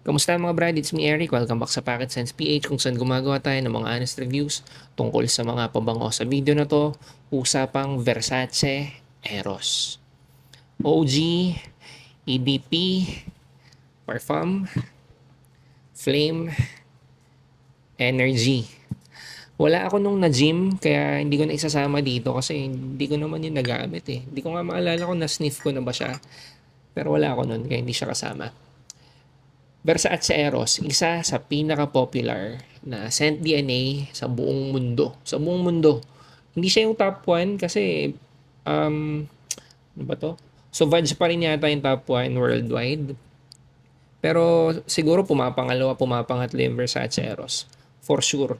Kamusta mga brad? It's me Eric. Welcome back sa Packet Sense PH kung saan gumagawa tayo ng mga honest reviews tungkol sa mga pabango. Sa video na to, usapang Versace Eros. OG, EDP, Parfum, Flame, Energy. Wala ako nung na-gym kaya hindi ko na isasama dito kasi hindi ko naman yun nagamit eh. Hindi ko nga maalala kung na-sniff ko na ba siya. Pero wala ako nun kaya hindi siya kasama. Versace Eros, isa sa pinaka-popular na scent DNA sa buong mundo. Sa buong mundo. Hindi siya yung top 1 kasi, ano ba to? Sauvage pa rin yata yung top 1 worldwide. Pero siguro pumapangalawa, pumapangatlo yung Versace Eros. For sure.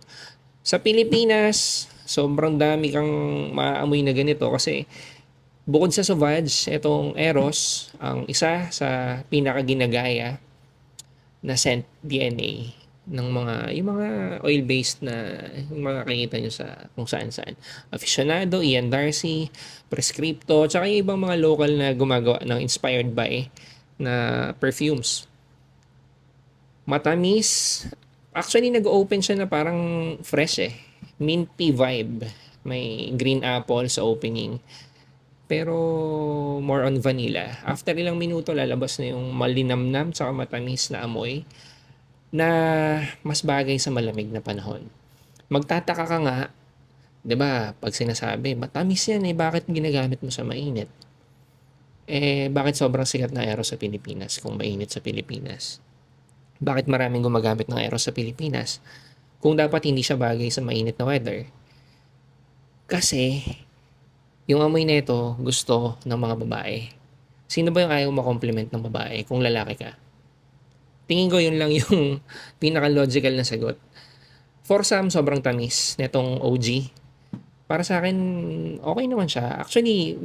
Sa Pilipinas, sobrang dami kang maaamoy na ganito kasi bukod sa Sauvage, itong Eros, ang isa sa pinaka-ginagaya na scent DNA ng yung mga oil-based na yung mga makikita nyo sa kung saan-saan. Aficionado, Ian Darcy, Prescripto, tsaka yung ibang mga local na gumagawa ng inspired by na perfumes. Matamis. Actually, nag-open siya na parang fresh eh. Minty vibe. May green apple sa opening. Pero more on vanilla. After ilang minuto, lalabas na yung malinamnam tsaka matamis na amoy na mas bagay sa malamig na panahon. Magtataka ka nga, 'di ba? Pag sinasabi, matamis yan eh, bakit ginagamit mo sa mainit? Eh, bakit sobrang sikat na aero sa Pilipinas kung mainit sa Pilipinas? Bakit maraming gumagamit ng aero sa Pilipinas kung dapat hindi siya bagay sa mainit na weather? Kasi yung amoy nito gusto ng mga babae. Sino ba yung ayaw ma-compliment ng babae kung lalaki ka? Tingin ko yun lang yung pinaka-logical na sagot. For some, sobrang tamis netong OG. Para sa akin, okay naman siya. Actually,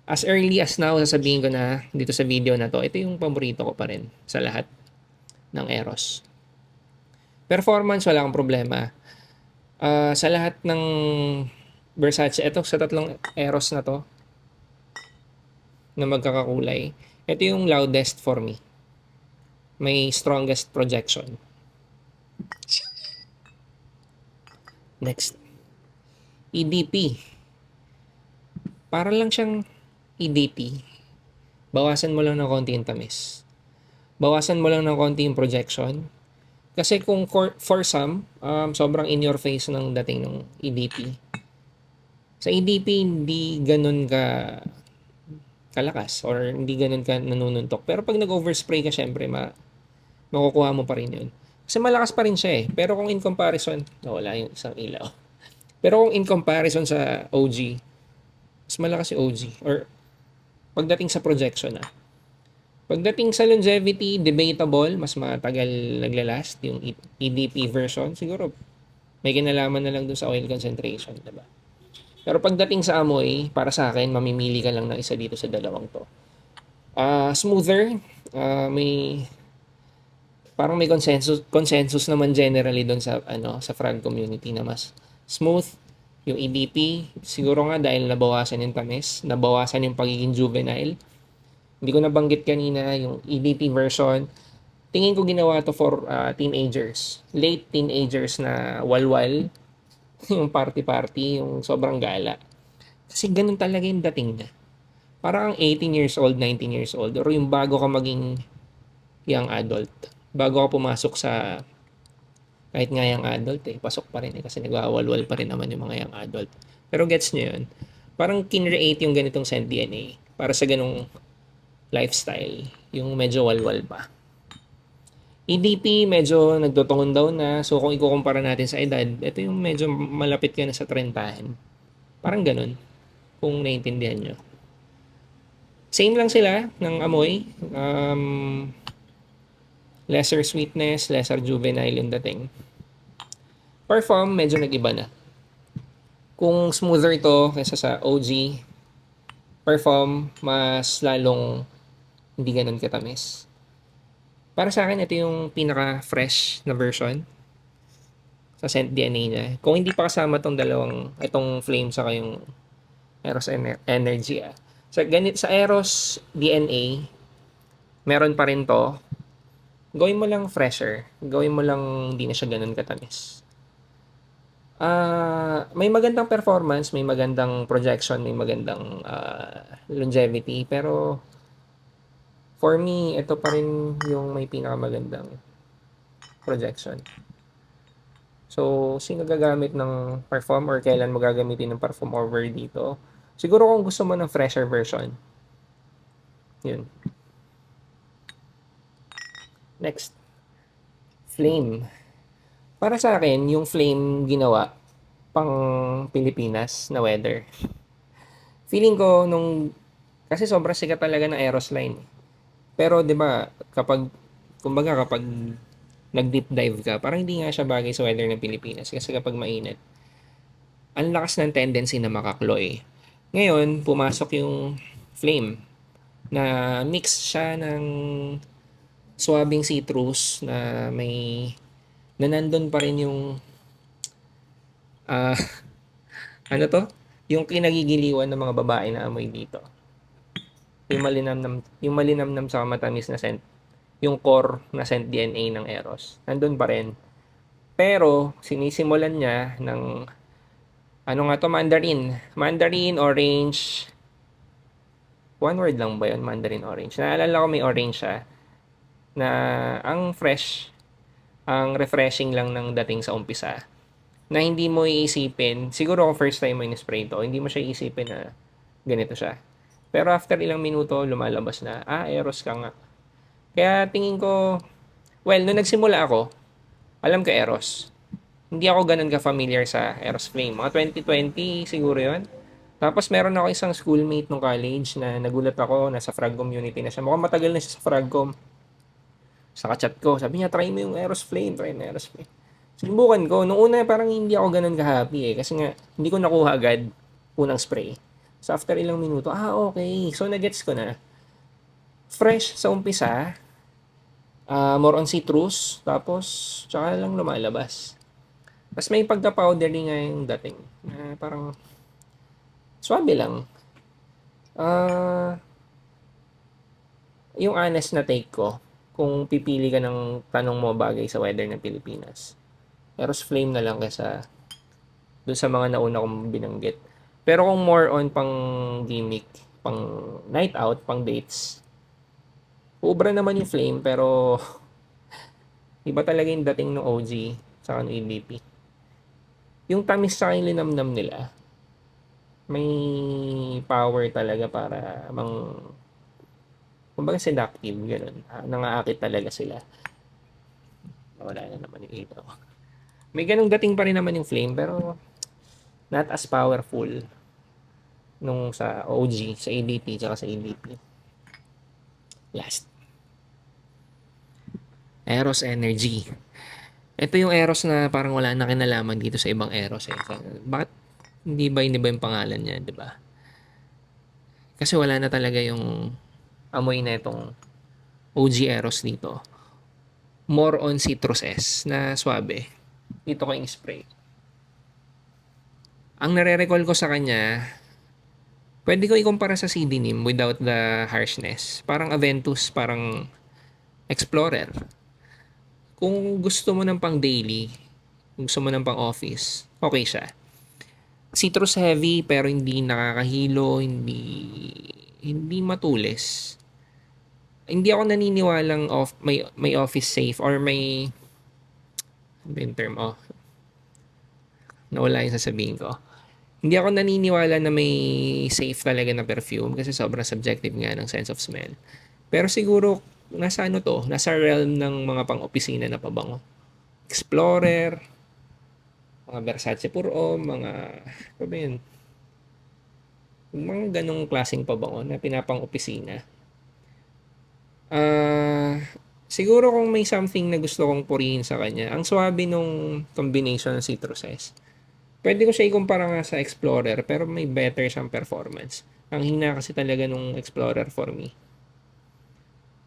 as early as now, sasabihin ko na dito sa video na to, ito yung paborito ko pa rin sa lahat ng Eros. Performance, wala akong problema. Sa lahat ng Versace, ito sa tatlong Eros na to, na magkakakulay, ito yung loudest for me. May strongest projection. Next. EDP. Para lang siyang EDP. Bawasan mo lang ng konti yung tamis. Bawasan mo lang ng konti yung projection. Kasi kung for some, sobrang in your face ng dating ng EDP. Sa EDP, hindi ganun ka kalakas or hindi ganun ka nanununtok. Pero pag nag-overspray ka, syempre, makukuha mo pa rin yun. Kasi malakas pa rin siya eh. Pero kung in comparison, wala yung isang ilaw. Pero kung in comparison sa OG, mas malakas si OG. Or pagdating sa projection na. Pagdating sa longevity, debatable, mas matagal naglalast yung EDP version. Siguro, may kinalaman na lang dun sa oil concentration, diba? Pero pagdating sa amoy, para sa akin, mamimili ka lang ng isa dito sa dalawang to. Smoother, may parang may consensus naman generally doon sa sa frag community na mas smooth yung EDP. Siguro nga dahil nabawasan yung tamis, nabawasan yung pagiging juvenile. Hindi ko nabanggit kanina yung EDP version. Tingin ko ginawa to for teenagers, late teenagers na walwal, yung party-party, yung sobrang gala. Kasi ganun talaga yung dating niya. Parang 18 years old, 19 years old, or yung bago ka maging young adult. Bago ka pumasok sa, kahit nga young adult eh, pasok pa rin eh, kasi nagwawalwal pa rin naman yung mga young adult. Pero gets nyo yun? Parang kinreate yung ganitong scent DNA para sa ganong lifestyle, yung medyo walwal pa. EDP, medyo nagtutungon daw na. So, kung ikukumpara natin sa edad, ito yung medyo malapit ka na sa 30. Parang ganun, kung naiintindihan nyo. Same lang sila ng amoy. Lesser sweetness, lesser juvenile yung dating. Parfum, medyo nag-iba na. Kung smoother to kaysa sa OG, Parfum, mas lalong hindi ganun katamis. Para sa akin, ito yung pinaka-fresh na version sa scent DNA niya. Kung hindi pa kasama itong Flame saka yung Eros Energy. Sa Eros DNA, meron pa rin to. gawin mo lang fresher. Gawin mo lang hindi na siya ganun katamis. May magandang performance, may magandang projection, may magandang longevity, pero for me, ito pa rin yung may pinakamagandang projection. So, sino gagamit ng perform or kailan mo gagamitin ng perform over dito? Siguro kung gusto mo ng fresher version. Yun. Next. Flame. Para sa akin, yung flame ginawa pang Pilipinas na weather. Feeling ko kasi sobrang sikat talaga ng Eros line. Pero 'di ba, kapag nag-deep dive ka, parang hindi nga siya bagay sa weather ng Pilipinas kasi kapag mainit, ang lakas ng tendency na makakloy. Ngayon, pumasok yung flame na mix siya ng swabing citrus na nandun pa rin yung ah ano to? Yung kinagigiliwan ng mga babae na amoy dito. Yung malinamnam sa matamis na scent. Yung core na scent DNA ng Eros. Nandun pa rin. Pero, sinisimulan niya ng, ano nga to, mandarin. Mandarin, orange. One word lang ba yun, mandarin, orange? Naalala ko may orange siya. Na ang fresh, ang refreshing lang ng dating sa umpisa. Na hindi mo iisipin, siguro kung first time mo in-spray to, hindi mo siya iisipin na ganito siya. Pero after ilang minuto, lumalabas na, Eros ka nga. Kaya tingin ko, well, nung nagsimula ako, alam ko Eros. Hindi ako ganun ka-familiar sa Eros Flame. Mga 2020 siguro yon. Tapos meron ako isang schoolmate nung college na nagulat ako, nasa Frag community na siya. Mukhang matagal na siya sa Fragcom. Sa chat ko, sabi niya, try mo yung Eros Flame, try mo Eros Flame. Sinubukan ko. Nung una, parang hindi ako ganun ka-happy eh. Kasi nga, hindi ko nakuha agad unang spray. So, after ilang minuto, okay. So, nagets ko na. Fresh sa umpisa, more on citrus, tapos, tsaka lang lumalabas. Tapos may pagka-powdery nga yung dating. Parang, swabe lang. Yung honest na take ko, kung pipili ka ng tanong mo bagay sa weather ng Pilipinas, Eros Flame na lang kaysa dun sa mga nauna kong binanggit. Pero kung more on pang gimmick, pang night out, pang dates, ubra naman yung Flame pero iba talaga yung dating ng OG sa ng EDP. Yung tamis sa yung linamnam nila, may power talaga para kumbaga seductive, ganun. Nangaakit talaga sila. Wala na naman yung ilaw. May ganung dating pa rin naman yung Flame pero not as powerful nung sa OG, sa ADT, tsaka sa ADP. Last. Eros Energy. Ito yung Eros na parang wala na kinalaman dito sa ibang Eros eh. Bakit hindi ba yung pangalan niya, di ba? Kasi wala na talaga yung amoy na itong OG Eros dito. More on citrus S na swabe. Dito ko yung spray. Ang nare-recall ko sa kanya, pwede ko ikumpara sa CD Nim without the harshness. Parang Aventus, parang Explorer. Kung gusto mo ng pang daily, kung gusto mo ng pang office, okay siya. Citrus heavy pero hindi nakakahilo, hindi matulis. Hindi ako naniniwalang may office safe or may in term nawala yung sasabihin ko. Hindi ako naniniwala na may safe talaga na perfume kasi sobrang subjective nga ng sense of smell. Pero siguro nasa nasa realm ng mga pang-opisina na pabango. Explorer, mga Versace Puro, mga ano ba yun? Mga ganong klaseng pabango na pinapang-opisina. Siguro kung may something na gusto kong purihin sa kanya, ang swabe nung combination ng citruses. Pwede ko siya ikumpara nga sa Explorer pero may better siyang performance. Ang hina kasi talaga nung Explorer for me.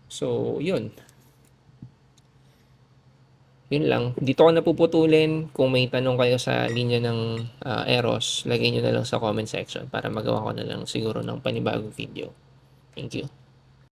So, yun. Yun lang. Dito ko napuputulin. Kung may tanong kayo sa linya ng Eros, lagay nyo na lang sa comment section para magawa ko na lang siguro ng panibagong video. Thank you.